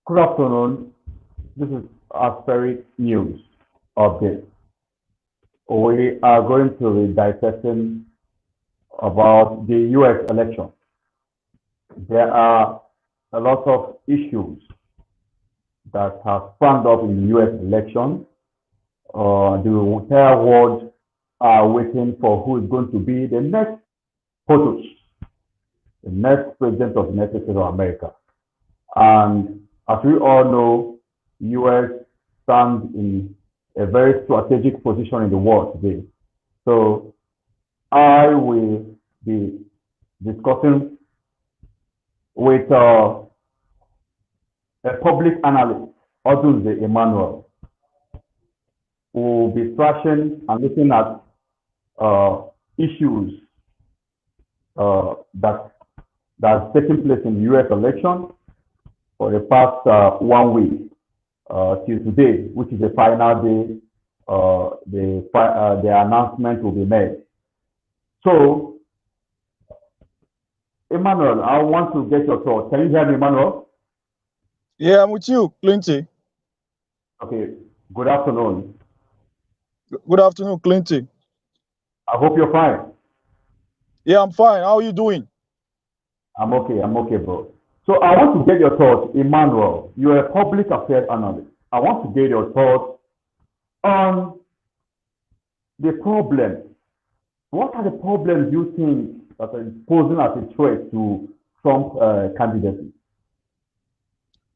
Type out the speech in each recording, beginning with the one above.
Good afternoon. This is Aspheric News Update. We are going to be dissecting about the US election. There are a lot of issues that have sprung up in the US election. The entire world are waiting for who is going to be the next POTUS, the next president of the United States of America. And as we all know, US stands in a very strategic position in the world today. So I will be discussing with a public analyst, Odunze Emmanuel, who will be trashing and looking at issues that that's taking place in the US election for the past 1 week till today, which is the final day. The announcement will be made. So, Emmanuel, I want to get your thoughts. Can you hear me, Emmanuel? Yeah, I'm with you, Clinty. Okay. Good afternoon. Good afternoon, Clinty. I hope you're fine. Yeah, I'm fine. How are you doing? I'm okay. I'm okay, bro. So I want to get your thoughts, Emmanuel. You're a public affairs analyst. I want to get your thoughts on the problem. What are the problems you think that are posing as a threat to Trump candidacy?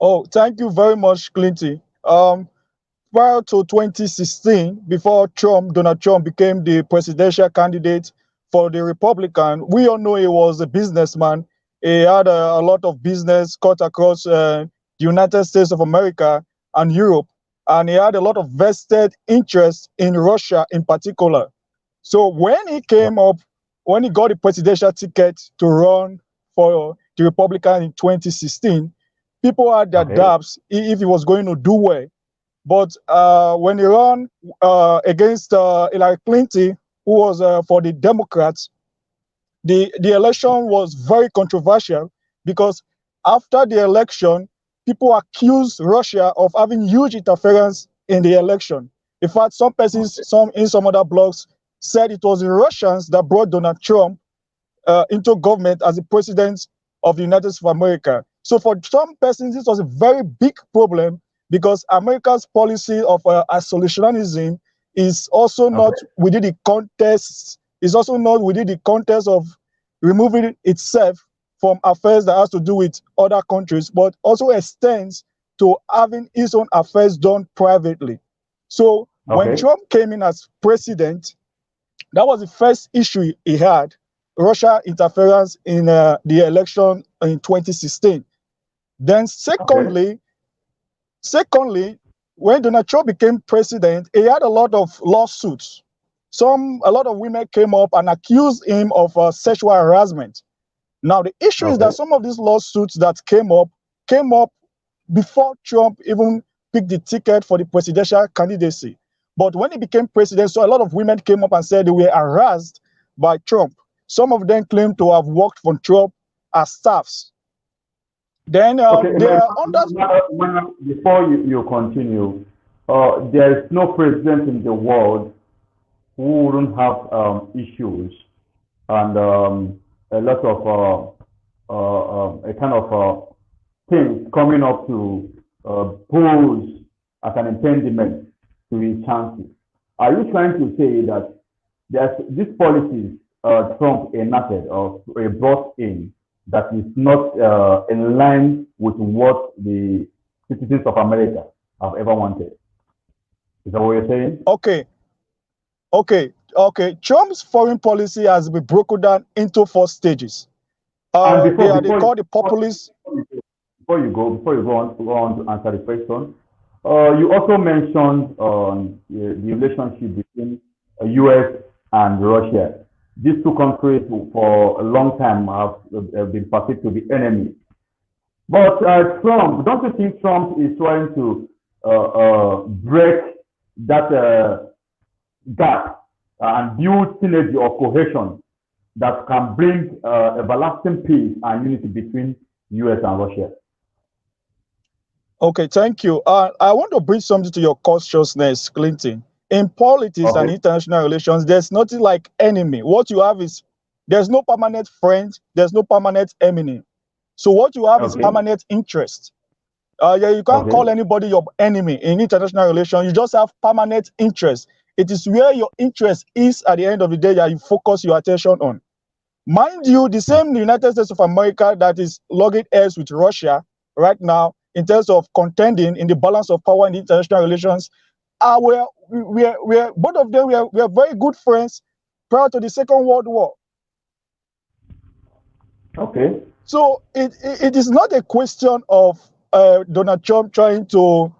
Oh, thank you very much, Clinty. Prior to 2016, before Donald Trump became the presidential candidate for the Republican, we all know he was a businessman. He had a lot of business cut across the United States of America and Europe, and he had a lot of vested interest in Russia in particular. So when he came up, when he got the presidential ticket to run for the Republican in 2016, people had their doubts if he was going to do well. But when he ran against Hillary Clinton, who was for the Democrats, the election was very controversial because after the election, people accused Russia of having huge interference in the election. In fact, some persons, some other blogs said it was the Russians that brought Donald Trump into government as the president of the United States of America. So for some persons, this was a very big problem because America's policy of isolationism is also not within the context, is also not within the context of removing itself from affairs that has to do with other countries, but also extends to having its own affairs done privately. So when Trump came in as president, that was the first issue he had, Russia interference in the election in 2016. Then secondly, when Donald Trump became president, he had a lot of lawsuits. A lot of women came up and accused him of sexual harassment. Now, the issue is that some of these lawsuits that came up before Trump even picked the ticket for the presidential candidacy. But when he became president, so a lot of women came up and said they were harassed by Trump. Some of them claimed to have worked for Trump as staffs. Then before you continue, there is no president in the world who wouldn't have issues and a lot of a kind of things coming up to pose as an impediment to his chances. Are you trying to say that there's this policies Trump enacted or brought in that is not in line with what the citizens of America have ever wanted? Is that what you're saying? Okay. Trump's foreign policy has been broken down into 4 stages. They call the populist. Before you go on to answer the question, you also mentioned the relationship between U.S. and Russia. These two countries for a long time have been perceived to be enemies. But Trump, don't you think Trump is trying to break that gap and build synergy or cohesion that can bring everlasting peace and unity between US and Russia? Okay, thank you. I want to bring something to your consciousness, Clinton. In politics and Okay, international relations, there's nothing like enemy. What you have is there's no permanent friend, there's no permanent enemy. So what you have is okay, permanent interest. Yeah, you can't okay, call anybody your enemy in international relations. You just have permanent interest. It is where your interest is at the end of the day that you focus your attention on. Mind you, the same United States of America that is logging heads with Russia right now in terms of contending in the balance of power in international relations, we're both of them we are very good friends prior to the Second World War. okay, So it is not a question of Donald Trump trying to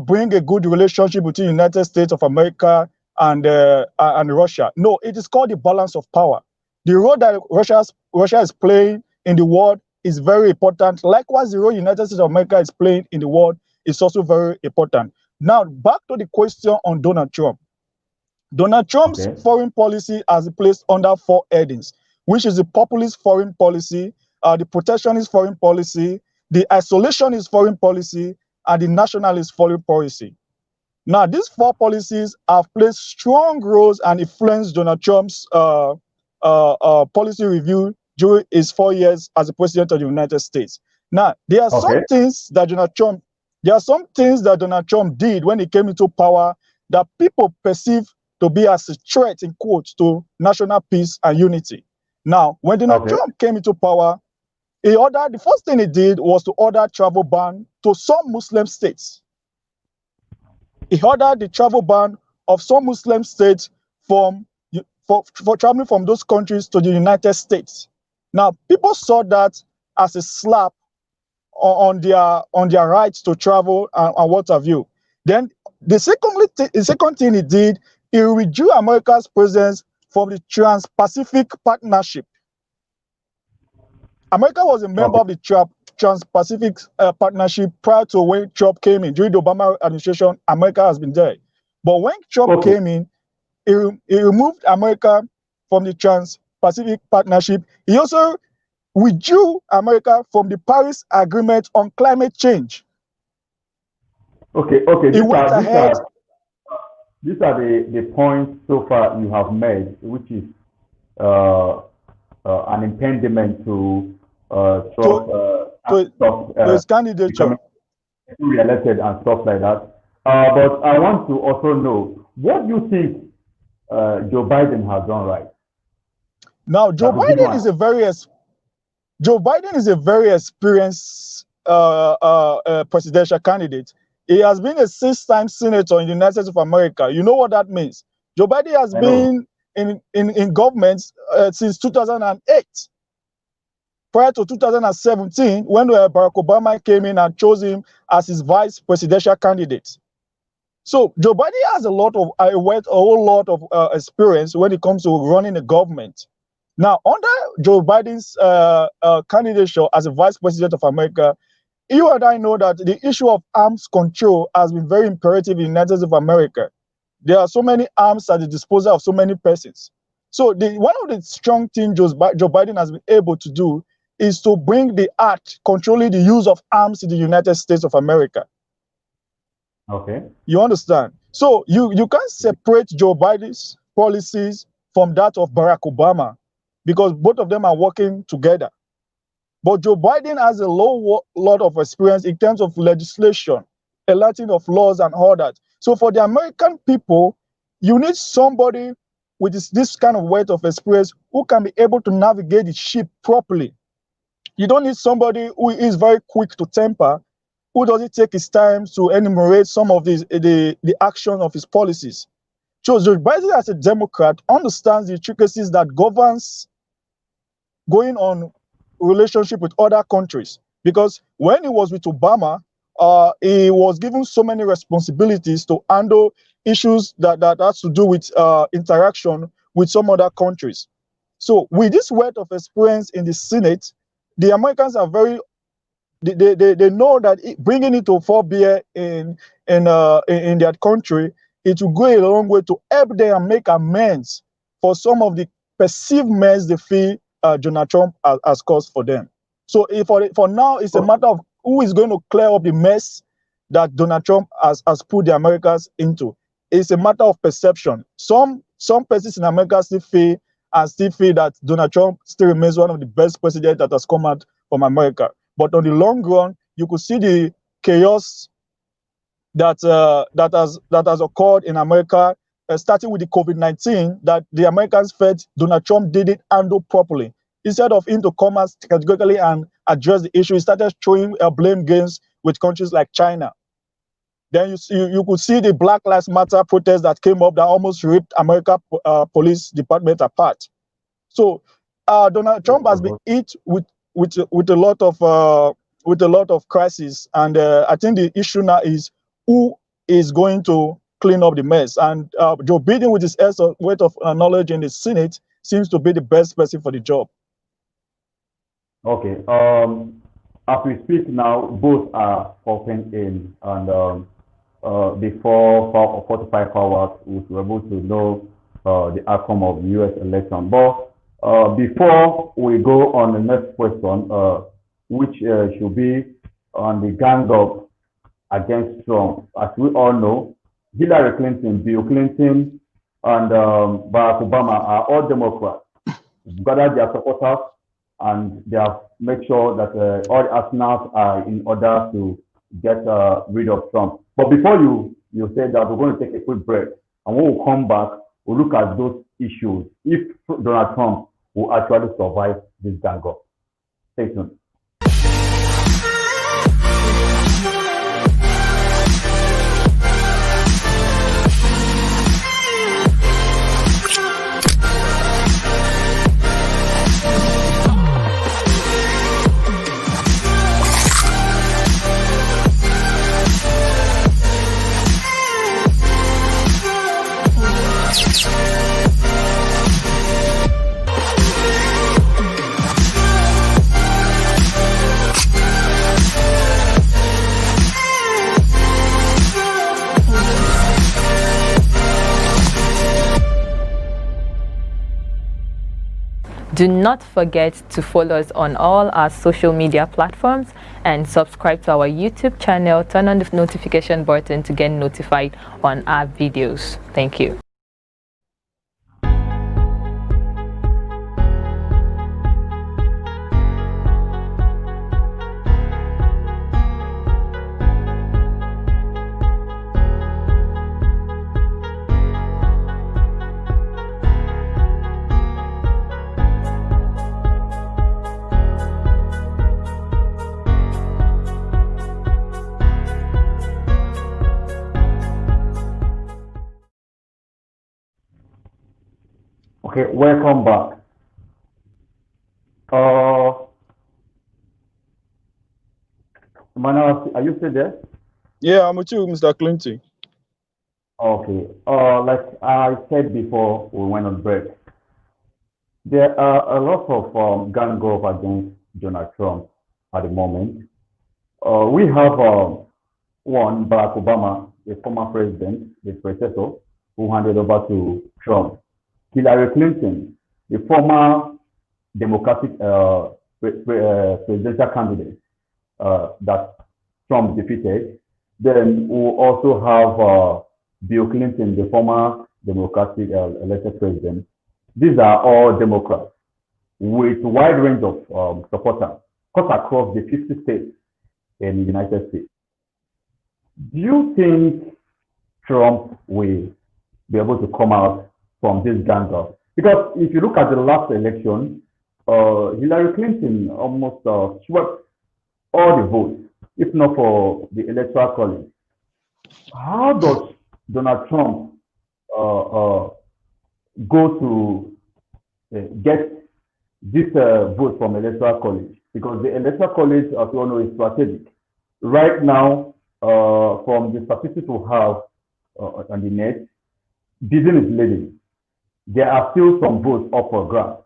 bring a good relationship between the United States of America and Russia. No, it is called the balance of power. The role that Russia is playing in the world is very important. Likewise, the role United States of America is playing in the world is also very important. Now, back to the question on Donald Trump. Donald Trump's okay, foreign policy has been placed under four headings, which is the populist foreign policy, the protectionist foreign policy, the isolationist foreign policy, and the nationalist foreign policy. Now, these four policies have played strong roles and influenced Donald Trump's policy review during his 4 years as the president of the United States. Now, okay, there are some things that Donald Trump did when he came into power that people perceive to be as a threat, in quotes, to national peace and unity. Now, when Donald okay, Trump came into power, the first thing he did was to order travel ban to some Muslim states. He ordered the travel ban of some Muslim states from for traveling from those countries to the United States. Now, people saw that as a slap on their rights to travel and what have you. Then the second thing he did, he withdrew America's presence from the Trans-Pacific Partnership. America was a member okay, of the Trans-Pacific Partnership prior to when Trump came in. During the Obama administration, America has been there. But when Trump okay, came in, he removed America from the Trans-Pacific Partnership. He also withdrew America from the Paris Agreement on climate change. okay, okay. He went ahead. These are the points so far you have made, which is uh, an impediment to to to, Trump to his candidature. becoming re-elected and stuff like that. But I want to also know, what do you think Joe Biden has done right? Now, That will give you an Joe Biden is a very experienced presidential candidate. He has been a six-time senator in the United States of America. You know what that means. Joe Biden has I know. been in government since 2008. Prior to 2017, when Barack Obama came in and chose him as his vice presidential candidate. So Joe Biden has a whole lot of experience when it comes to running a government. Now, under Joe Biden's candidature as a vice president of America, you and I know that the issue of arms control has been very imperative in the United States of America. There are so many arms at the disposal of so many persons. So one of the strong things Joe Biden has been able to do is to bring the act controlling the use of arms in the United States of America. Okay. You understand? So you can't separate Joe Biden's policies from that of Barack Obama because both of them are working together. But Joe Biden has a lot of experience in terms of legislation, enacting of laws and all that. So for the American people, you need somebody with this kind of weight of experience who can be able to navigate the ship properly. You don't need somebody who is very quick to temper, who doesn't take his time to enumerate some of the action of his policies. So Joe Biden, as a Democrat, understands the intricacies that governs going on relationship with other countries. Because when he was with Obama, he was given so many responsibilities to handle issues that has to do with interaction with some other countries. So with this wealth of experience in the Senate, the Americans are they know that bringing it to forbear in their country, it will go a long way to help them make amends for some of the perceived mess they feel Donald Trump has caused for them. So for now, it's a matter of who is going to clear up the mess that Donald Trump has put the Americans into. It's a matter of perception. Some persons in America still feel that Donald Trump still remains one of the best presidents that has come out from America. But on the long run, you could see the chaos that has occurred in America, starting with the COVID-19, that the Americans felt Donald Trump didn't handle properly. Instead of him to come out categorically and address the issue, he started throwing blame games with countries like China. Then you could see the Black Lives Matter protests that came up that almost ripped America police department apart. So Donald Trump has been hit with a lot of crises, and I think the issue now is who is going to clean up the mess. And Joe Biden, with his weight of knowledge in the Senate, seems to be the best person for the job. Okay. As we speak now, both are open in, and before 45 hours, we were able to know the outcome of the U.S. election. But before we go on the next question, which should be on the gang up against Trump, as we all know, Hillary Clinton, Bill Clinton, and Barack Obama are all Democrats. Gathered their supporters, and they have made sure that all the arsenals are in order to get rid of Trump. But before you said that we're going to take a quick break, and when we come back, we'll look at those issues if Donald Trump will actually survive this gang up. Stay tuned. Do not forget to follow us on all our social media platforms and subscribe to our YouTube channel. Turn on the notification button to get notified on our videos. Thank you. Okay, welcome back. Emmanuel, are you still there? Yeah, I'm with you, Mr. Clinton. Okay. Like I said before we went on break, there are a lot of gang up against Donald Trump at the moment. We have one, Barack Obama, the former president, the predecessor, who handed over to Trump. Hillary Clinton, the former Democratic presidential candidate that Trump defeated. Then we also have Bill Clinton, the former Democratic elected president. These are all Democrats with a wide range of supporters cut across the 50 states in the United States. Do you think Trump will be able to come out from this gang up? Because if you look at the last election, Hillary Clinton almost swept all the votes, if not for the Electoral College. How does Donald Trump go to get this vote from Electoral College? Because the Electoral College, as you all know, is strategic. Right now, from the statistics we have on the net, Biden is leading. There are still some votes up for grabs.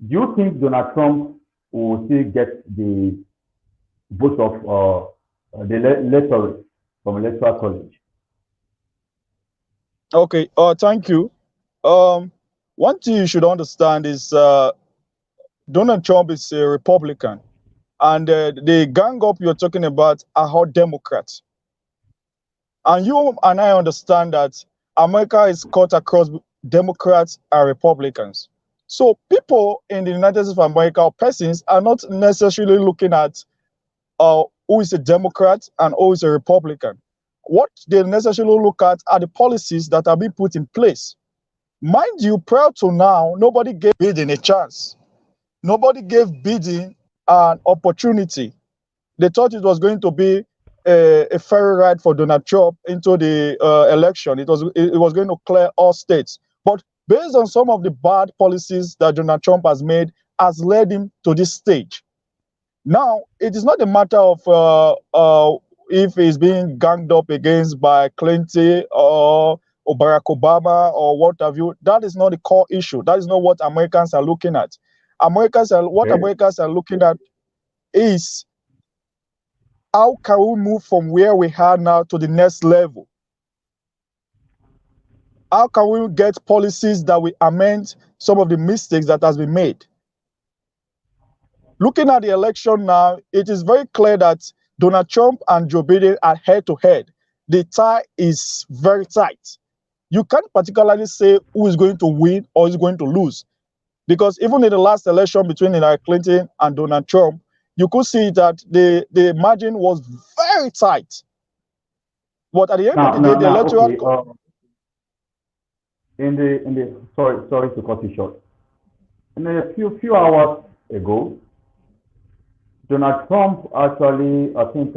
Do you think Donald Trump will still get the votes of the electorate from Electoral College? Okay, thank you. One thing you should understand is Donald Trump is a Republican, and the gang up you're talking about are all Democrats. And you and I understand that America is cut across Democrats and Republicans. So people in the United States of America, or persons, are not necessarily looking at who is a Democrat and who is a Republican. What they necessarily look at are the policies that are being put in place. Mind you, prior to now, nobody gave Biden a chance. Nobody gave Biden an opportunity. They thought it was going to be a fair ride for Donald Trump into the election. It was going to clear all states. But based on some of the bad policies that Donald Trump has made, has led him to this stage. Now, it is not a matter of if he's being ganged up against by Clinton or Barack Obama or what have you. That is not the core issue. That is not what Americans are looking at. What Americans are looking at is how can we move from where we are now to the next level? How can we get policies that will amend some of the mistakes that has been made? Looking at the election now, it is very clear that Donald Trump and Joe Biden are head to head. The tie is very tight. You can't particularly say who is going to win or is going to lose. Because even in the last election between Hillary Clinton and Donald Trump, you could see that the margin was very tight. But at the end of the day, the electoral... Okay, sorry to cut you short. In a few hours ago, Donald Trump actually, I think,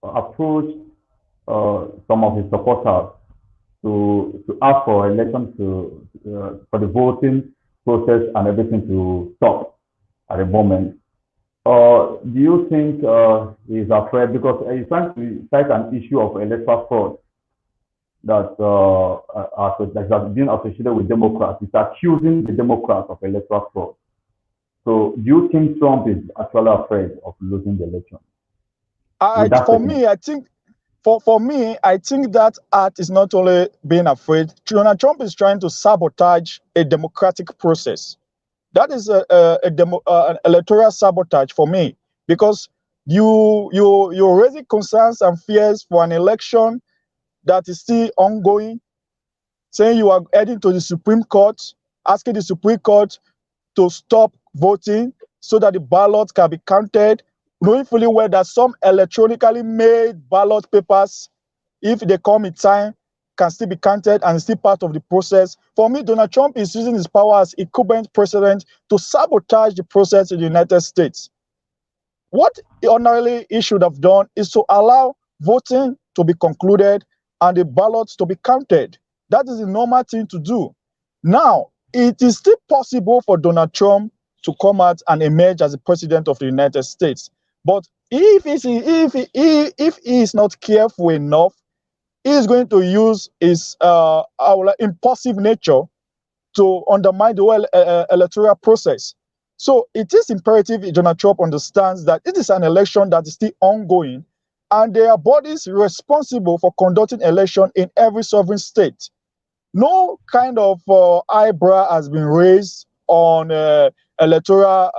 approached some of his supporters to ask for election for the voting process and everything to stop at the moment. Do you think he's afraid because he's trying to cite an issue of electoral fraud that has been associated with Democrats? He's accusing the Democrats of electoral fraud. So do you think Trump is actually afraid of losing the election? For me, I think that art is not only being afraid. Donald Trump is trying to sabotage a democratic process. That is an electoral sabotage for me, because you're raising concerns and fears for an election that is still ongoing, saying you are heading to the Supreme Court, asking the Supreme Court to stop voting so that the ballots can be counted, knowing fully well that some electronically made ballot papers, if they come in time, can still be counted and still part of the process. For me, Donald Trump is using his power as incumbent president to sabotage the process in the United States. What ordinarily he should have done is to allow voting to be concluded and the ballots to be counted. That is the normal thing to do. Now, it is still possible for Donald Trump to come out and emerge as the president of the United States. But if he is not careful enough, he is going to use his impulsive nature to undermine the whole electoral process. So it is imperative Donald Trump understands that it is an election that is still ongoing, and there are bodies responsible for conducting election in every sovereign state. No kind of eyebrow has been raised on electoral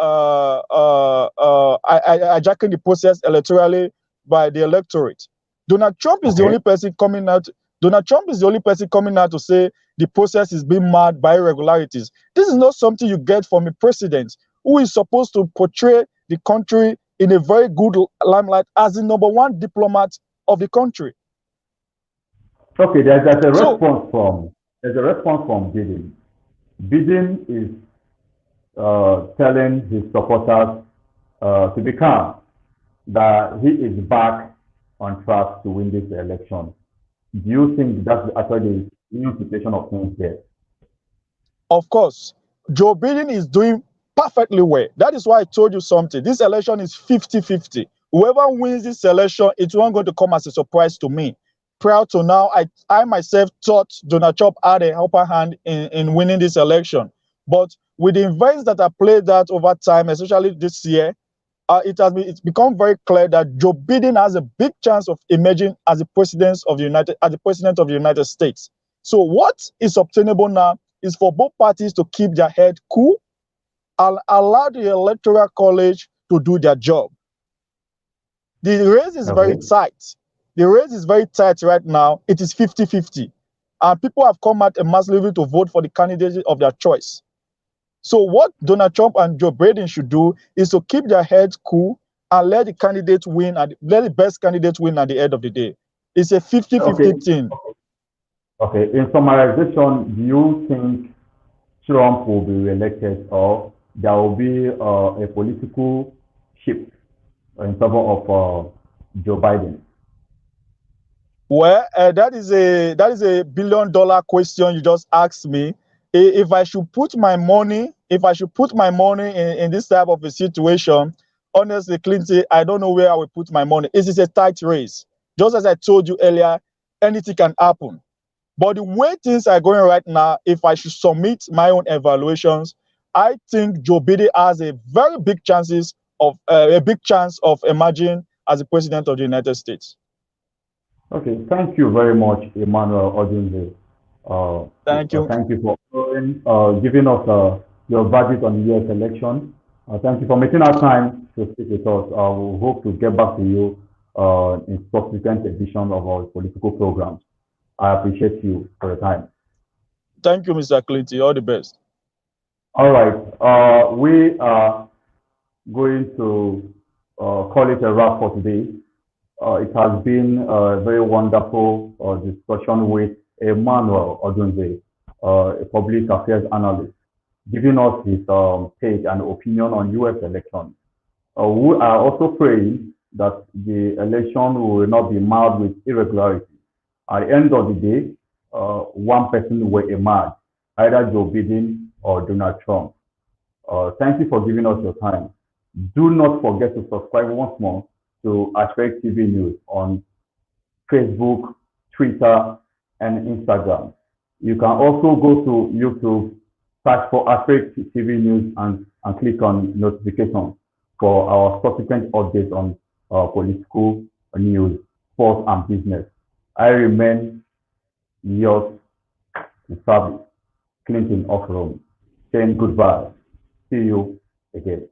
hijacking the process electorally by the electorate. Donald Trump is the only person coming out. Donald Trump is the only person coming out to say the process is being marred by irregularities. This is not something you get from a president who is supposed to portray the country in a very good limelight as the #1 diplomat of the country. Okay, there's a response from Biden. Biden is telling his supporters to be calm, that he is back on track to win this election. Do you think that's actually the new situation of things there? Of course, Joe Biden is doing perfectly well. That is why I told you something. This election is 50-50. Whoever wins this election, it's not going to come as a surprise to me. Prior to now, I myself thought Donald Trump had a upper hand in winning this election. But with the events that have played out over time, especially this year, it's become very clear that Joe Biden has a big chance of emerging as the president of the United States. So what is obtainable now is for both parties to keep their head cool and allow the electoral college to do their job. The race is very tight. The race is very tight right now. It is 50-50. And people have come out massively to vote for the candidate of their choice. So what Donald Trump and Joe Biden should do is to keep their heads cool and let the candidate win, and let the best candidate win at the end of the day. It's a 50-50 thing. Okay. In summarization, do you think Trump will be reelected, or there will be a political shift in favor of Joe Biden? Well, that is a $1 billion question you just asked me. If I should put my money, in this type of a situation, honestly, Clinton, I don't know where I will put my money. It is a tight race. Just as I told you earlier, anything can happen. But the way things are going right now, if I should submit my own evaluations, I think Joe Biden has a very big chance of emerging as the president of the United States. Okay, thank you very much, Emmanuel Odunze. Thank you. Thank you for giving us your verdict on the US election. Thank you for making our time to speak with us. We hope to get back to you in subsequent editions of our political programs. I appreciate you for your time. Thank you, Mr. Clinton. All the best. All right. We are going to call it a wrap for today. It has been a very wonderful discussion with Emmanuel Odunze, a public affairs analyst, giving us his take and opinion on U.S. elections. We are also praying that the election will not be marred with irregularity. At the end of the day, one person will emerge, either Joe Biden or Donald Trump. Thank you for giving us your time. Do not forget to subscribe once more to Aspheric TV News on Facebook, Twitter, and Instagram. You can also go to YouTube, search for Aspheric TV News, and click on notifications for our subsequent updates on political news, sports, and business. I remain yours to service, Clinton of Rome, saying goodbye. See you again.